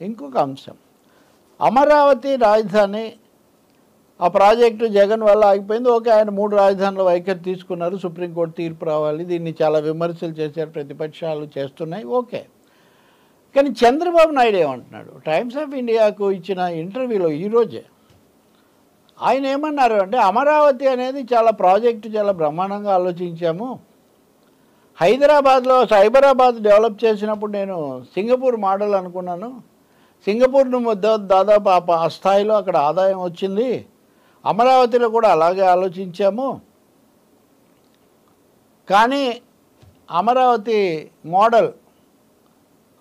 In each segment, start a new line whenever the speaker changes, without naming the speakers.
ఇంకొక అంశం, అమరావతి రాజధాని ఆ ప్రాజెక్టు జగన్ వల్ల ఆగిపోయింది. ఓకే, ఆయన 3 రాజధానుల వైఖరి తీసుకున్నారు, సుప్రీంకోర్టు తీర్పు రావాలి, దీన్ని చాలా విమర్శలు చేశారు, ప్రతిపక్షాలు చేస్తున్నాయి, ఓకే. కానీ చంద్రబాబు నాయుడు ఏమంటున్నాడు, టైమ్స్ ఆఫ్ ఇండియాకు ఇచ్చిన ఇంటర్వ్యూలో ఈరోజే ఆయన ఏమన్నారు అంటే, అమరావతి అనేది చాలా ప్రాజెక్టు చాలా బ్రహ్మాండంగా ఆలోచించాము. హైదరాబాద్లో సైబరాబాద్ డెవలప్ చేసినప్పుడు నేను సింగపూర్ మోడల్ అనుకున్నాను. సింగపూర్ను దాదాపు ఆ స్థాయిలో అక్కడ ఆదాయం వచ్చింది. అమరావతిలో కూడా అలాగే ఆలోచించాము. కానీ అమరావతి మోడల్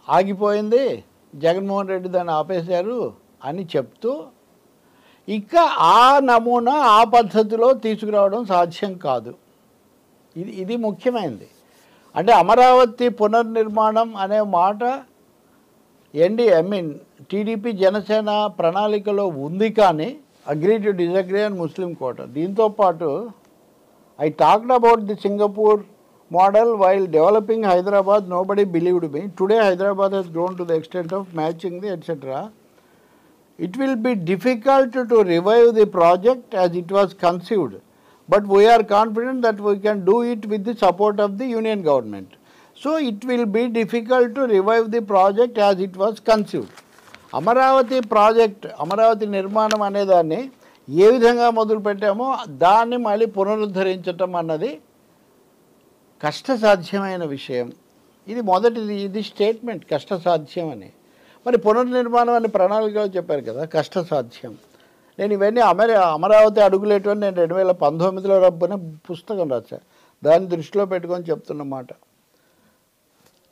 ఆగిపోయింది, జగన్మోహన్ రెడ్డి దాన్ని ఆపేశారు అని చెప్తూ, ఇక ఆ నమూనా ఆ పద్ధతిలో తీసుకురావడం సాధ్యం కాదు. ఇది ముఖ్యమైనది. అంటే అమరావతి పునర్నిర్మాణం అనే మాట టీడీపీ జనసేన ప్రణాళికలో ఉంది, కానీ అగ్రీ టు డిసగ్రీ అని ముస్లిం కోట. దీంతో పాటు I talked about the Singapore model while developing Hyderabad. Nobody believed me. Today Hyderabad has grown to the extent of matching the etc. It will be difficult to revive the project as it was conceived, but we are confident that we can do it with the support of the union government. So it will be difficult to revive the project as it was conceived. Amaravati project, Amaravati నిర్మాణం అనేదాన్ని ఏ విధంగా మొదలు పెట్టామో దాన్ని మళ్ళీ పునరుద్ధరించటం అన్నది కష్టసాధ్యమైన విషయం. ఇది మొదటిది, ఇది స్టేట్మెంట్ కష్టసాధ్యం అని. మరి పునర్నిర్మాణం అని ప్రణాళికలో చెప్పారు కదా కష్టసాధ్యం. నేను ఇవన్నీ అమరావతి అడుగులేటువంటి నేను 2019లో రబ్బని పుస్తకం రాశాను, దాన్ని దృష్టిలో పెట్టుకొని చెప్తున్నమాట.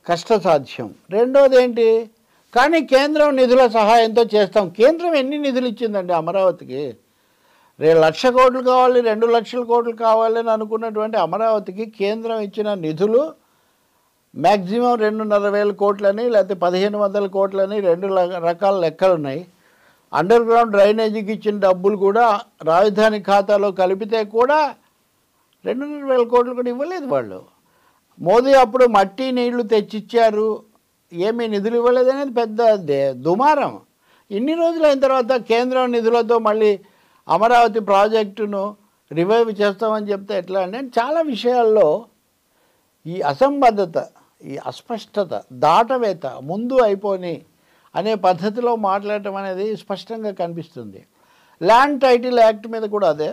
కష్టసాధ్యం. రెండోది ఏంటి, కానీ కేంద్రం నిధుల సహాయంతో చేస్తాం. కేంద్రం ఎన్ని నిధులు ఇచ్చిందండి అమరావతికి? 1,00,000 కోట్లు కావాలి, 2,00,000 కోట్లు కావాలి అని అనుకున్నటువంటి అమరావతికి కేంద్రం ఇచ్చిన నిధులు మ్యాక్సిమం 2,500 కోట్లని, లేకపోతే 1,500 కోట్లని, 2 రకాల లెక్కలు ఉన్నాయి. అండర్ గ్రౌండ్ డ్రైనేజీకి ఇచ్చిన డబ్బులు కూడా రాజధాని ఖాతాలో కలిపితే కూడా 2,500 కోట్లు కూడా ఇవ్వలేదు వాళ్ళు. మోదీ అప్పుడు మట్టి నీళ్లు తెచ్చిచ్చారు, ఏమీ నిధులు ఇవ్వలేదు అనేది పెద్ద దుమారం. ఇన్ని రోజులు అయిన తర్వాత కేంద్రం నిధులతో మళ్ళీ అమరావతి ప్రాజెక్టును రివైవ్ చేస్తామని చెప్తే ఎట్లా అంటే, చాలా విషయాల్లో ఈ అసంబద్ధత, ఈ అస్పష్టత, దాటవేత, ముందు అయిపోని అనే పద్ధతిలో మాట్లాడటం అనేది స్పష్టంగా కనిపిస్తుంది. ల్యాండ్ టైటిల్ యాక్ట్ మీద కూడా అదే,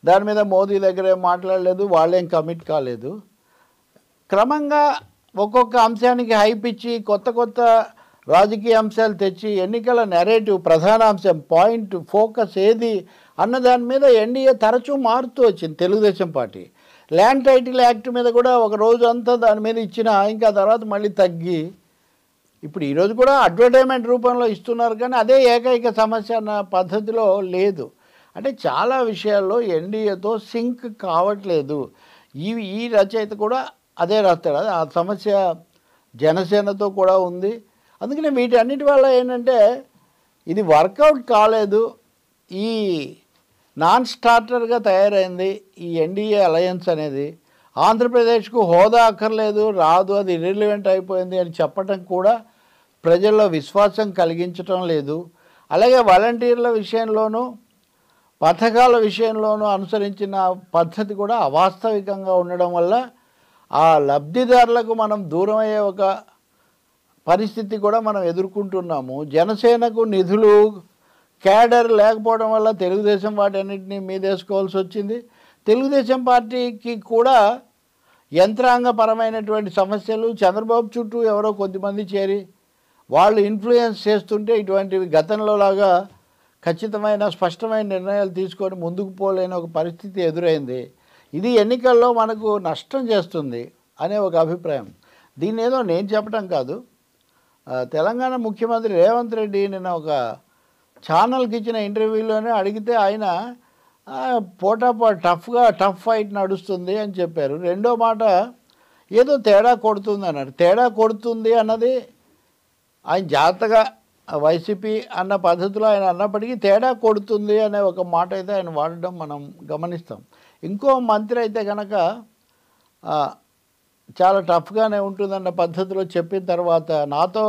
దాని మీద మోదీ దగ్గర ఏం మాట్లాడలేదు, వాళ్ళేం కమిట్ కాలేదు. క్రమంగా ఒక్కొక్క అంశానికి హైప్ ఇచ్చి కొత్త కొత్త రాజకీయ అంశాలు తెచ్చి ఎన్నికల నెరేటివ్, ప్రధాన అంశం, పాయింట్, ఫోకస్ ఏది అన్న దాని మీద ఎన్డీఏ తరచూ మారుతూ వచ్చింది. Telugu Desam party land title act మీద కూడా ఒక రోజు అంతా దాని మీద ఇచ్చిన, ఇంకా తర్వాత మళ్ళీ తగ్గి ఇప్పుడు ఈరోజు కూడా అడ్వర్టైజ్మెంట్ రూపంలో ఇస్తున్నారు, కానీ అదే ఏకైక సమస్య అన్న పద్ధతిలో లేదు. అంటే చాలా విషయాల్లో ఎన్డీఏతో సింక్ కావట్లేదు. ఈ రచయిత కూడా అదే రాస్తాడు, ఆ సమస్య జనసేనతో కూడా ఉంది. అందుకనే వీటన్నిటి వల్ల ఏంటంటే ఇది వర్కౌట్ కాలేదు, ఈ నాన్ స్టార్టర్గా తయారైంది ఈ ఎన్డీఏ అలయన్స్ అనేది. ఆంధ్రప్రదేశ్కు హోదా అక్కర్లేదు, రాదు, అది ఇర్రిలవెంట్ అయిపోయింది అని చెప్పటం కూడా ప్రజల్లో విశ్వాసం కలిగించటం లేదు. అలాగే వాలంటీర్ల విషయంలోనూ పథకాల విషయంలోనూ అనుసరించిన పద్ధతి కూడా అవాస్తవికంగా ఉండడం వల్ల ఆ లబ్ధిదారులకు మనం దూరం అయ్యే ఒక పరిస్థితి కూడా మనం ఎదుర్కొంటున్నాము. జనసేనకు నిధులు, క్యాడర్ లేకపోవడం వల్ల తెలుగుదేశం వాటన్నిటిని మీదేసుకోవాల్సి వచ్చింది. తెలుగుదేశం పార్టీకి కూడా యంత్రాంగపరమైనటువంటి సమస్యలు, చంద్రబాబు చుట్టూ ఎవరో కొద్దిమంది చేరి వాళ్ళు ఇన్ఫ్లుయెన్స్ చేస్తుంటే ఇటువంటివి గతంలో లాగా ఖచ్చితమైన స్పష్టమైన నిర్ణయాలు తీసుకొని ముందుకు పోలేని ఒక పరిస్థితి ఎదురైంది. ఇది ఎన్నికల్లో మనకు నష్టం చేస్తుంది అనే ఒక అభిప్రాయం. దీన్ని ఏదో నేను చెప్పడం కాదు, తెలంగాణ ముఖ్యమంత్రి రేవంత్ రెడ్డి నిన్న ఒక ఛానల్కి ఇచ్చిన ఇంటర్వ్యూలోనే అడిగితే ఆయన టఫ్ ఫైట్ నడుస్తుంది అని చెప్పారు. రెండో మాట ఏదో తేడా కొడుతుంది అన్నారు. తేడా కొడుతుంది అన్నది ఆయన జాగ్రత్తగా వైసీపీ అన్న పద్ధతిలో ఆయన అన్నప్పటికీ తేడా కొడుతుంది అనే ఒక మాట అయితే ఆయన వాడడం మనం గమనిస్తాం. ఇంకో మంత్రి అయితే కనుక చాలా టఫ్గానే ఉంటుందన్న పద్ధతిలో చెప్పిన తర్వాత నాతో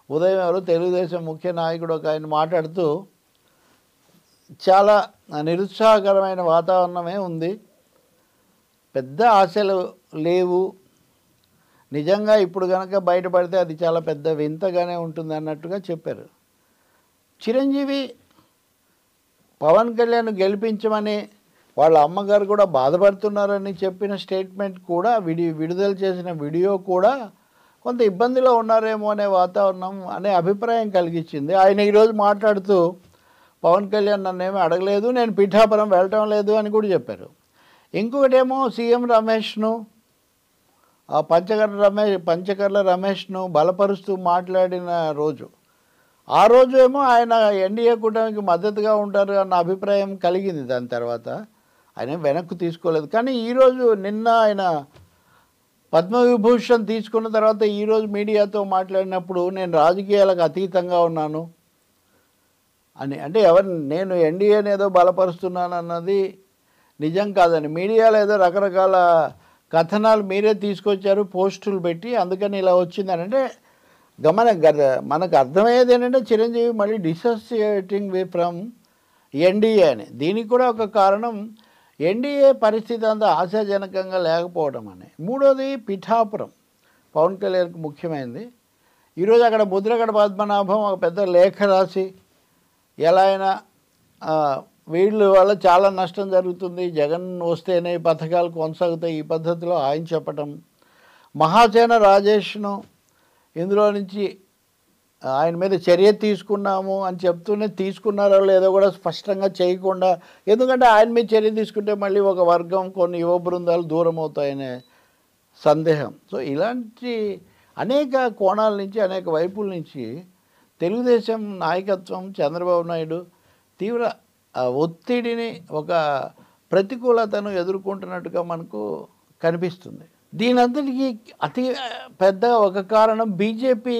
ఉదయం ఎవరు తెలుగుదేశం ముఖ్య నాయకుడు ఒక ఆయన మాట్లాడుతూ చాలా నిరుత్సాహకరమైన వాతావరణమే ఉంది, పెద్ద ఆశలు లేవు, నిజంగా ఇప్పుడు కనుక బయటపడితే అది చాలా పెద్ద వింతగానే ఉంటుంది అన్నట్టుగా చెప్పారు. చిరంజీవి పవన్ కళ్యాణ్ గెలిపించమని వాళ్ళ అమ్మగారు కూడా బాధపడుతున్నారని చెప్పిన స్టేట్మెంట్ కూడా విడుదల చేసిన వీడియో కూడా కొంత ఇబ్బందిలో ఉన్నారేమో అనే వాతావరణం అనే అభిప్రాయం కలిగించింది. ఆయన ఈరోజు మాట్లాడుతూ పవన్ కళ్యాణ్ నన్నేమీ అడగలేదు, నేను పిఠాపురం వెళ్ళటం లేదు అని కూడా చెప్పారు. ఇంకొకటేమో సీఎం రమేష్ను ఆ పంచకర్ల రమేష్ను బలపరుస్తూ మాట్లాడిన రోజు, ఆ రోజు ఏమో ఆయన ఎన్డీఏ కూటమికి మద్దతుగా ఉంటారు అన్న అభిప్రాయం కలిగింది. దాని తర్వాత ఆయన వెనక్కు తీసుకోలేదు. కానీ ఈరోజు నిన్న ఆయన పద్మవిభూషణ్ తీసుకున్న తర్వాత ఈరోజు మీడియాతో మాట్లాడినప్పుడు నేను రాజకీయాలకు అతీతంగా ఉన్నాను అని, అంటే నేను ఎన్డీఏని ఏదో బలపరుస్తున్నాను అన్నది నిజం కాదని, మీడియాలో ఏదో రకరకాల కథనాలు మీరే తీసుకొచ్చారు పోస్టులు పెట్టి, అందుకని ఇలా వచ్చిందని. అంటే మనకు అర్థమయ్యేది ఏంటంటే చిరంజీవి మళ్ళీ డిసోసియేటింగ్ ఫ్రమ్ ఎన్డీఏ అని. దీనికి కూడా ఒక కారణం ఎన్డీఏ పరిస్థితి అంత ఆశాజనకంగా లేకపోవడం అని. మూడోది పిఠాపురం పవన్ కళ్యాణ్కి ముఖ్యమైనది. ఈరోజు అక్కడ ముద్రగడ పద్మనాభం ఒక పెద్ద లేఖ రాసి ఎలా అయినా వీళ్ళ వల్ల చాలా నష్టం జరుగుతుంది, జగన్ వస్తేనే ఈ పథకాలు కొనసాగుతాయి, ఈ పద్ధతిలో ఆయన చెప్పటం. మహాసేన రాజేష్ను ఇందులో నుంచి ఆయన మీద చర్య తీసుకున్నాము అని చెప్తూనే తీసుకున్నారో లేదో కూడా స్పష్టంగా చేయకుండా, ఎందుకంటే ఆయన మీద చర్య తీసుకుంటే మళ్ళీ ఒక వర్గం కొన్ని యువ బృందాలు దూరం అవుతాయనే సందేహం. సో ఇలాంటి అనేక కోణాల నుంచి అనేక వైపుల నుంచి తెలుగుదేశం నాయకత్వం చంద్రబాబు నాయుడు తీవ్ర ఒత్తిడిని ఒక ప్రతికూలతను ఎదుర్కొంటున్నట్టుగా మనకు కనిపిస్తుంది. దీనంతటికీ అతి పెద్ద ఒక కారణం బీజేపీ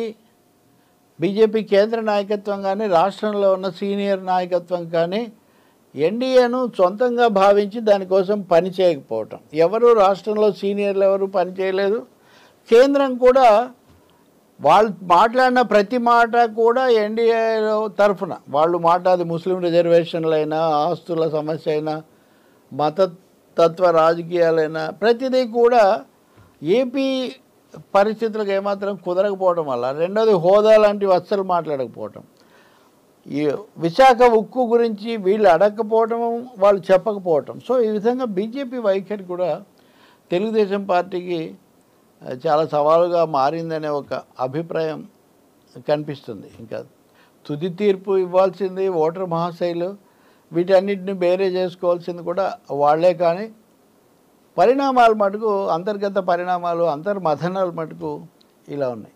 కేంద్ర నాయకత్వం కానీ రాష్ట్రంలో ఉన్న సీనియర్ నాయకత్వం కానీ ఎన్డీఏను సొంతంగా భావించి దానికోసం పని చేయకపోవటం. ఎవరు రాష్ట్రంలో సీనియర్లు ఎవరు పని చేయలేదు. కేంద్రం కూడా వాళ్ళు మాట్లాడిన ప్రతి మాట కూడా ఎన్డీఏ తరఫున వాళ్ళు మాట్లాడి ముస్లిం రిజర్వేషన్లైనా, ఆస్తుల సమస్య అయినా, మతతత్వ రాజకీయాలైనా ప్రతిదీ కూడా ఏపీ పరిస్థితులకు ఏమాత్రం కుదరకపోవడం వల్ల, రెండోది హోదా లాంటివి అస్సలు మాట్లాడకపోవటం, ఈ విశాఖ ఉక్కు గురించి వీళ్ళు అడగకపోవటం, వాళ్ళు చెప్పకపోవటం. సో ఈ విధంగా బీజేపీ వైఖరి కూడా తెలుగుదేశం పార్టీకి చాలా సవాలుగా మారిందనే ఒక అభిప్రాయం కనిపిస్తుంది. ఇంకా తుది తీర్పు ఇవ్వాల్సింది ఓటర్ మహాశైలు, వీటన్నిటిని బేరే చేసుకోవాల్సింది కూడా వాళ్ళే. కానీ పరిణామాలు మటుకు అంతర్గత పరిణామాలు, అంతర్మథనాలు మటుకు ఇలా ఉన్నాయి.